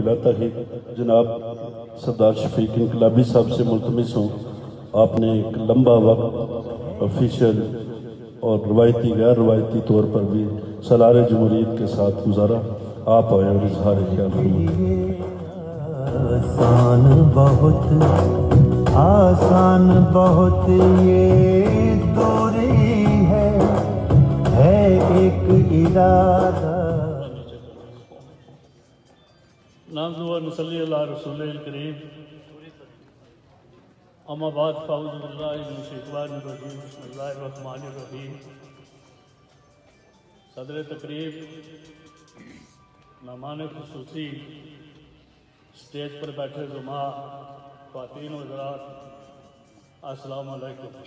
دلاتا ہی جناب سردار شفیق انقلابی صاحب سے ملتمس ہوں، آپ نے ایک لمبا وقت آفیشیل اور روایتی غیر روایتی طور پر بھی سالار جمہوریت کے ساتھ گزارا، آپ آئے اور اظہار خیال فرمائیں۔ آسان بہت یہ دوری ہے ایک ارادہ۔ نحمدہ و نصلی علی رسول الکریم، اما بعد فاعوذ باللہ من الشیطان الرجیم، بسم اللہ الرحمن الرحیم۔ صدر تقریب، مہمان خصوصی، اسٹیج پر بیٹھے زما، خواتین و حضرات، السلام علیکم۔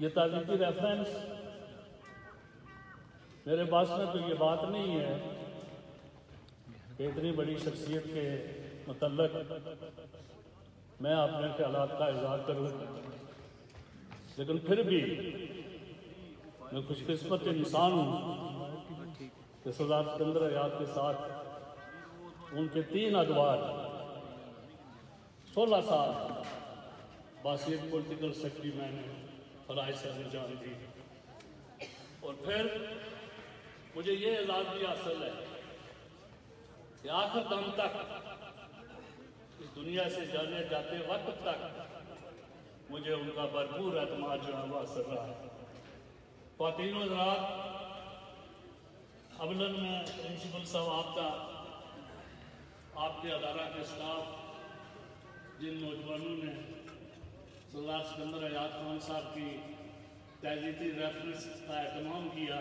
یہ تعزیتی ریفرنس میرے پاس میں تو یہ بات نہیں ہے کہ اتنی بڑی شخصیت کے متعلق میں اپنے خیالات کا اظہار کروں، لیکن پھر بھی میں خوش قسمت انسان ہوں کہ سردار سکندر حیات کے ساتھ ان کے 3 ادوار 16 سال باسیت پولیٹیکل سیکرٹری میں نے فرائض سے انجام دی، اور پھر مجھے یہ اعزاز بھی حاصل ہے کہ آخر دم تک اس دنیا سے جانے جاتے وقت تک مجھے ان کا بھرپور اعتماد جو ہے وہ حاصل رہا ہے۔ خواتین و حضرات، اولاً میں پرنسپل صاحب کا، آپ کے ادارہ کے اسٹاف، جن نوجوانوں نے سردار سکندر حیات خان صاحب کی تعزیتی ریفرنس کا اہتمام کیا،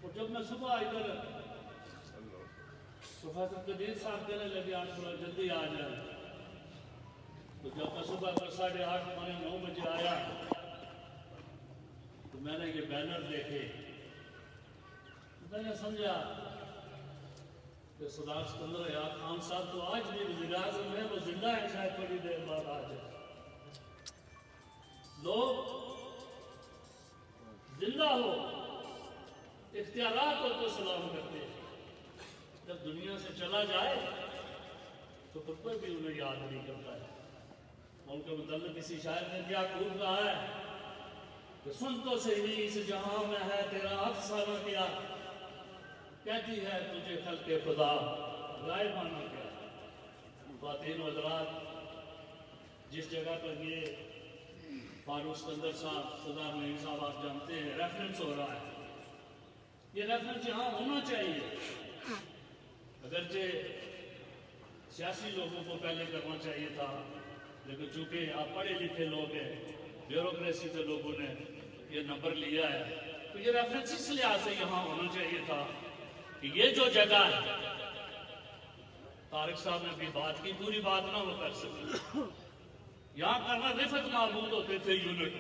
اور جب میں صبح ادھر پروفیسر قدیر صاحب کہنے لگے آج تھوڑا جلدی آ جائیں، تو جب میں صبح 8:30 پونے 9 بجے آیا تو میں نے یہ بینر دیکھے، میں نے سمجھا کہ سردار سکندر حیات خان صاحب تو آج بھی وزیر اعظم ہیں، وہ زندہ ہیں، شاید تھوڑی دیر بعد آ جائے۔ لوگ زندہ ہو، اختیارات ہو تو سلام کرتے ہیں، جب دنیا سے چلا جائے تو کوئی بھی انہیں یاد نہیں کرتا ہے۔ ان کے متعلق کسی شاعر نے کیا خوب کہا ہے کہ سن تو صحیح اس جہاں میں ہے تیرا افسانہ کیا، کہتی ہے تجھے خلق خدا غائبانہ کیا۔ خواتین و حضرات، جس جگہ پر یہ فاروق سکندر صاحب، سردار نعیم صاحب آپ جانتے ہیں ریفرنس ہو رہا ہے، یہ ریفرنس یہاں ہونا چاہیے، اگرچہ سیاسی لوگوں کو پہلے کرنا چاہیے تھا، لیکن چونکہ آپ پڑھے لکھے لوگ ہیں، بیوروکریسی کے لوگوں نے یہ نمبر لیا ہے، تو یہ ریفرنس اس لحاظ سے یہاں ہونا چاہیے تھا کہ یہ جو جگہ ہے، طارق صاحب نے بھی بات کی، پوری بات نہ ہو کر سکتی، یہاں کرنا رفت معبود ہوتے تھے یونٹ۔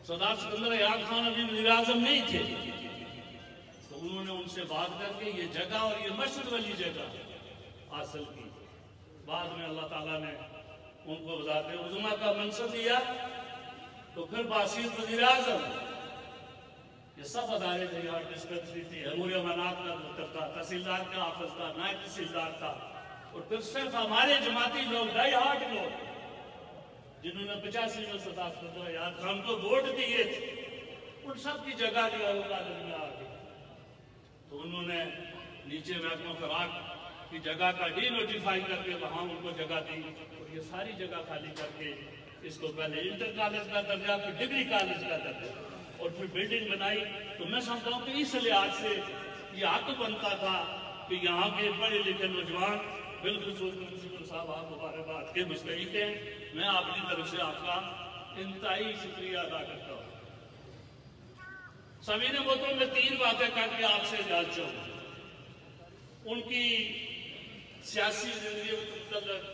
سردار سکندر حیات خان ابھی وزیر اعظم نہیں تھے، تو انہوں نے ان سے بات کر کے یہ جگہ اور یہ مسجد والی جگہ حاصل کی۔ بعد میں اللہ تعالیٰ نے ان کو وزارت عظمیٰ کا منصب دیا، تو پھر باسیت وزیر اعظم، یہ سب ادارے تھے، یہاں ڈسپنسری تھی، امور امانات کا دفتر تھا، تحصیلدار کا آفس تھا، نائب تحصیلدار تھا، اور پھر صرف ہمارے جماعتی لوگ، ڈائی ہارٹ لوگ، جنہوں نے 85 میں سردار سکندر حیات خان کو ووٹ دیے تھے، ان سب کی جگہ جو ہے وہ کالج میں آ گئی۔ تو انہوں نے نیچے محکمہ خوراک کی جگہ کا ڈی نوٹیفائی کر کے وہاں ان کو جگہ دی، اور یہ ساری جگہ خالی کر کے اس کو پہلے انٹر کالج کا درجہ، پھر ڈگری کالج کا درجہ، اور پھر بلڈنگ بنائی۔ تو میں سمجھتا ہوں کہ اس لحاظ سے یہ حق بنتا تھا کہ یہاں کے پڑھے لکھے نوجوان، بالخصوص پرنسپل صاحب آپ مبارکباد کے مستحق ہیں، میں اپنی طرف سے آپ کا انتہائی شکریہ ادا کرتا ہوں۔ سامعین محترم، میں 3 باتیں کر کے آپ سے اجازت چاہوں۔ ان کی سیاسی زندگی کے متعلق،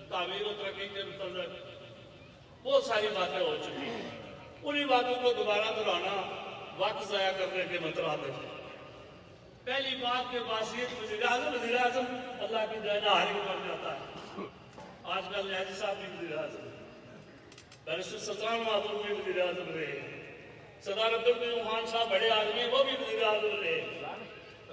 تعمیر و ترقی کے متعلق بہت ساری باتیں ہو چکی ہیں، انہی باتوں کو دوبارہ دہرانا وقت ضائع کرنے کے مترادف ہے۔ پہلی بات کہ باسیت وزیر اعظم اللہ کی دعائیں ہر ایک بن جاتا ہے۔ آج کل نیازی صاحب بھی وزیر اعظم، بیرسٹر سلطان محمود بھی وزیر اعظم رہے، سردار عبدالقیوم خان صاحب بڑے آدمی، وہ بھی وزیر اعظم رہے،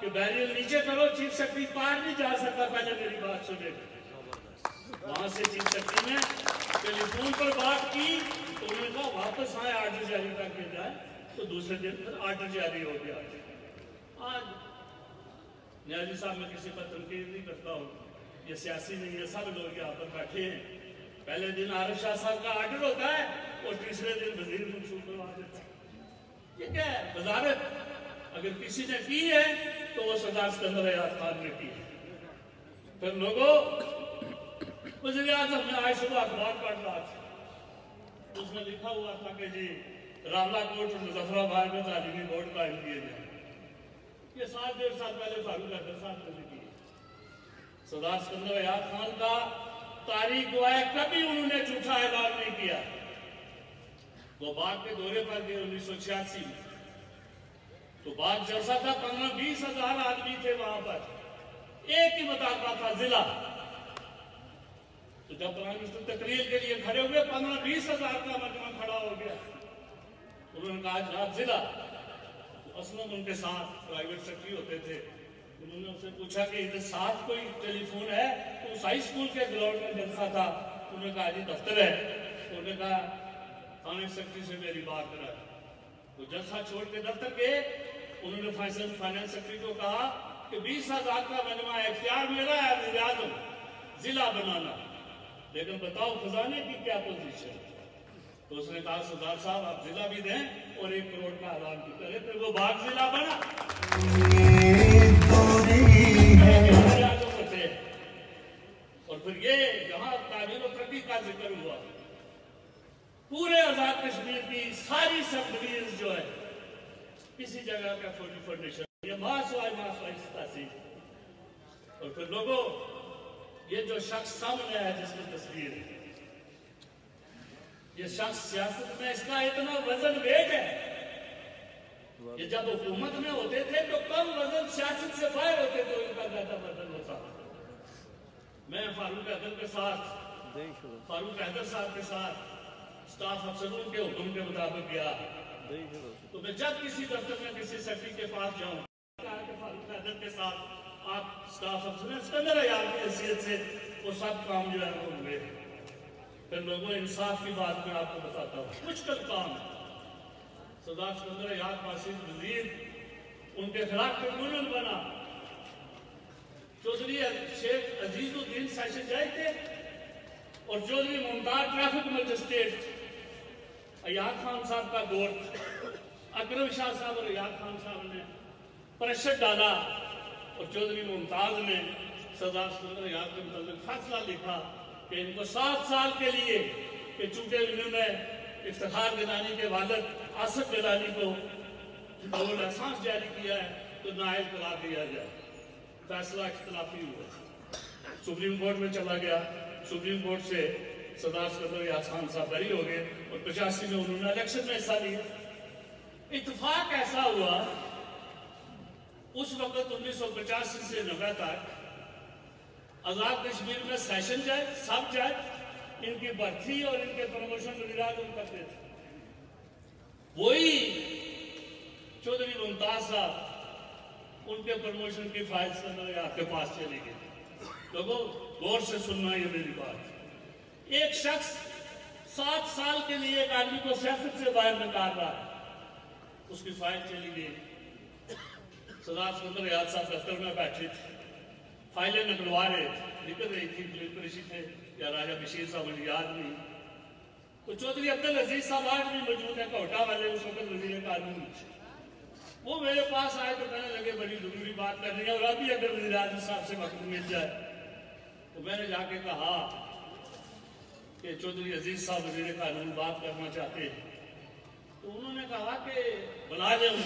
کہ بیریئر نیچے کرو، چیف سیکرٹری پار نہیں جا سکتا، پہلے میری بات سنے۔ وہاں سے چیف سیکرٹری نے ٹیلی فون پر بات کی تو انہوں نے کہا واپس آئے آرڈر جاری کر کے جائے، تو دوسرے دن پھر آرڈر جاری ہو گیا۔ آج نیازی صاحب میں کسی پر تنقید نہیں کرتا ہوں، یہ سیاسی نہیں ہے، سب لوگ یہاں پر بیٹھے ہیں۔ پہلے دن عارف شاہ صاحب کا آرڈر ہوتا ہے اور تیسرے دن وزیر منصوب کروا دیتا ہے۔ یہ کیا ہے؟ وزارت اگر کسی نے کی ہے تو وہ سردار سکندر حیات خان نے کی ہے۔ پھر لوگوں، وزیر اعظم نے آج صبح اخبار پڑھ رہا تھا، اس میں لکھا ہوا تھا کہ جی راولہ کوٹ اور مظفر آباد میں تعلیمی بورڈ قائم کیے جائیں۔ یہ 7-1.5 سال پہلے فاروق حیدر صاحب نے کی۔ سردار سکندر حیات خان کا تاریخ ہوا ہے، کبھی انہوں نے جھوٹا اعلان نہیں کیا۔ وہ باغ کے دورے پر گئے 1986 میں، تو باغ جلسہ تھا، 15-20 ہزار آدمی تھے وہاں پر، ایک ہی مطالبہ تھا، ضلع۔ تو جب پرائم منسٹر تقریر کے لیے کھڑے ہوئے، 15-20 ہزار کا مجمع کھڑا ہو گیا۔ انہوں نے کہا جناب ضلع، اسلم ان کے ساتھ پرائیویٹ سیکرٹری ہوتے تھے، انہوں نے ان سے پوچھا کہ ادھر ساتھ کوئی ٹیلی فون ہے؟ تو اس ہائی اسکول کے گراؤنڈ میں جلسہ تھا، انہوں نے کہا جی دفتر ہے۔ انہوں نے کہا تھانے سیکرٹری سے میری بات کرا۔ وہ جلسہ چھوڑ کے دفتر گئے، انہوں نے فائنانس سیکرٹری کو کہا کہ 20 ہزار کا مجمع ہے، اختیار میرا ہے وزیر اعظم ضلع بنانا، لیکن بتاؤ خزانے کی کیا پوزیشن؟ تو اس نے کہا سردار صاحب آپ ضلع بھی دیں اور 1 کروڑ کا اعلان بھی کریں۔ پھر وہ باغ ضلع بنا۔ اور پھر یہ جہاں تعمیر و ترقی کا ذکر ہوا، پورے آزاد کشمیر کی ساری سب ڈویژن جو ہے کسی جگہ کا فنڈیشن، یہ ماس وائز تحصیل۔ اور پھر لوگوں، یہ جو شخص سامنے ہے جس کی تصویر ہے، یہ شخص سیاست میں اس کا اتنا وزن ویٹ ہے، یہ جب حکومت میں ہوتے تھے تو کم وزن سیاست سے باہر ہوتے تو ان کا زیادہ وزن ہوتا۔ میں فاروق حیدر کے ساتھ، فاروق حیدر صاحب کے ساتھ سٹاف افسروں کے حکم کے مطابق گیا، تو میں جب کسی دفتر میں کسی سیکرٹری کے پاس جاؤں، کہا کہ فاروق حیدر کے ساتھ آپ سٹاف افسر سکندر حیات کی حیثیت سے وہ سب کام جو ہے وہ ہوئے۔ پھر لوگوں انصاف کی بات میں آپ کو بتاتا ہوں، مشکل کام ہے۔ سردار سکندر حیات معزز وزیر، ان کے خلاف ٹریبیونل بنا، چودھری شیخ عزیز الدین سیشن جج تھے اور چودھری ممتاز ٹریفک مجسٹریٹ۔ حیات خان صاحب کا دور، اکرم شاہ صاحب اور حیات خان صاحب نے پریشر ڈالا اور چودھری ممتاز نے سردار سکندر حیات کے متعلق فیصلہ لکھا کہ ان کو 7 سال کے لیے، کہ چونکہ انہوں نے افتخار گیلانی کے والد آصف گیلانی کو دور احساس جاری کیا ہے تو نااہل قرار دیا جائے۔ فیصلہ اختلافی ہوا، سپریم کورٹ میں چلا گیا، سپریم کورٹ سے سردار سکندر حیات خان صاحب بری ہو گئے اور 85 میں انہوں نے الیکشن میں حصہ لیا۔ اتفاق ایسا ہوا، اس وقت 1985 سے 90 تک آزاد کشمیر میں سیشن جج، سب جج، ان کی برتھی اور ان کے پروموشن وزیر اعظم کرتے تھے۔ وہی چودھری ممتاز صاحب، ان کے پروموشن کی فائل سکندر حیات کے پاس چلی گئی۔ لوگوں غور سے سننا یہ میری بات، ایک شخص 7 سال کے لیے ایک آدمی کو سیاست سے باہر نکال رہا ہے، اس کی فائل چلی گئی۔ سردار سکندر حیات صاحب دفتر میں بیٹھے تھے، فائلیں نکلوا رہے تھے، نکل رہی تھی، پولیس پریشی تھے یا راجہ بشیر صاحب، مجھے یاد نہیں۔ تو چودھری عبدالعزیز صاحب آج بھی موجود ہیں، کوٹا والے، اس وقت وزیر قانون، وہ میرے پاس آئے تو کہنے لگے بڑی ضروری بات کرنی ہے اور ابھی اگر وزیر اعظم صاحب سے وقت مل جائے۔ تو میں نے جا کے کہا کہ چودھری عزیز صاحب وزیر قانون بات کرنا چاہتے ہیں، تو انہوں نے کہا کہ بلا لیں۔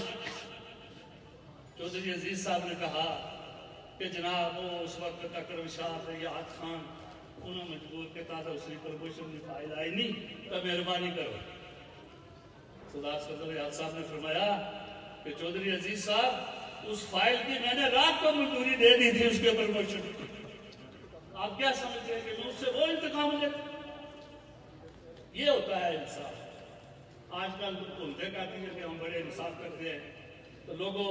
چودھری عزیز صاحب نے کہا کہ جناب وہ اس وقت اکرم شاہ حیات خان انہوں مجبور کے تازہ اس کی پروموشن میں فائل آئی نہیں، تو مہربانی کرو۔ سردار سکندر حیات صاحب نے فرمایا کہ چودھری عزیز صاحب اس فائل کی میں نے رات کو مزدوری دے دی تھی اس کے پروموشن کی، آپ کیا سمجھتے ہیں کہ مجھ سے وہ انتقام لیتے؟ یہ ہوتا ہے انصاف۔ آج کل بھولتے کہتے ہیں کہ ہم بڑے انصاف کرتے ہیں، تو لوگوں